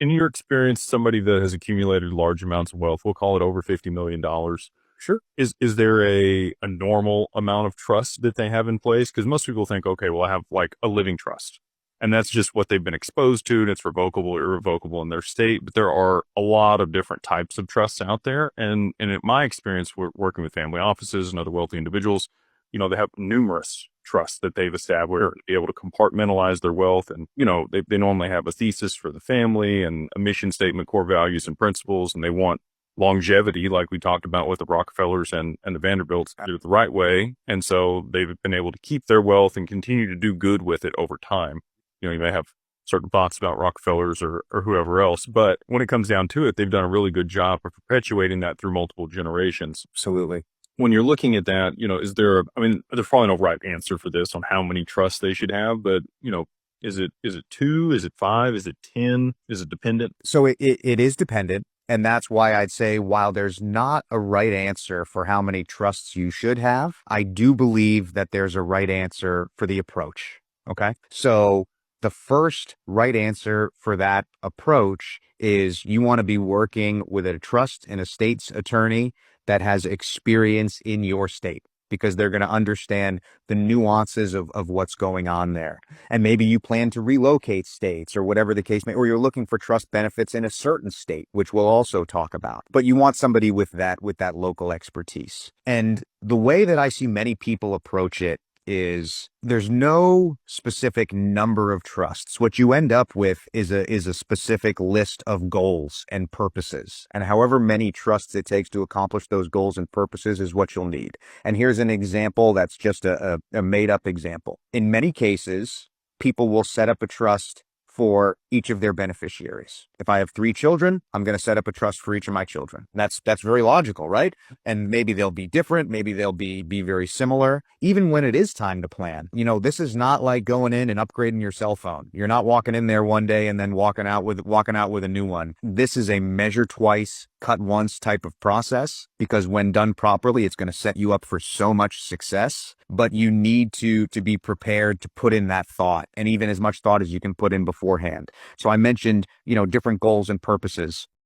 In your experience, somebody that has accumulated large amounts of wealth, we'll call it over $50 million. Sure. Is there a normal amount of trust that they have in place? Because most people think, okay, well, I have like a living trust, and that's just what they've been exposed to, and it's revocable or irrevocable in their state. But there are a lot of different types of trusts out there, and in my experience, we're working with family offices and other wealthy individuals. They have numerous trusts that they've established to be able to compartmentalize their wealth. And, they normally have a thesis for the family and a mission statement, core values and principles, and they want longevity, like we talked about with the Rockefellers and the Vanderbilts, do it the right way. And so they've been able to keep their wealth and continue to do good with it over time. You may have certain thoughts about Rockefellers or whoever else, but when it comes down to it, they've done a really good job of perpetuating that through multiple generations. Absolutely. When you're looking at that, there's probably no right answer for this on how many trusts they should have, but, is it two? Is it five? Is it 10? Is it dependent? So it is dependent. And that's why I'd say while there's not a right answer for how many trusts you should have, I do believe that there's a right answer for the approach. Okay. So the first right answer for that approach is you want to be working with a trust and estates attorney that has experience in your state, because they're going to understand the nuances of what's going on there. And maybe you plan to relocate states or whatever the case may, or you're looking for trust benefits in a certain state, which we'll also talk about. But you want somebody with that local expertise. And the way that I see many people approach it is there's no specific number of trusts. What you end up with is a specific list of goals and purposes. And however many trusts it takes to accomplish those goals and purposes is what you'll need. And here's an example that's just a made up example. In many cases, people will set up a trust for each of their beneficiaries. If I have 3 children, I'm going to set up a trust for each of my children. That's very logical, right? And maybe they'll be different. Maybe they'll be very similar. Even when it is time to plan, this is not like going in and upgrading your cell phone. You're not walking in there one day and then walking out with a new one. This is a measure twice, cut once type of process, because when done properly, it's going to set you up for so much success. But you need to be prepared to put in that thought, and even as much thought as you can put in beforehand. So I mentioned, different goals and purposes.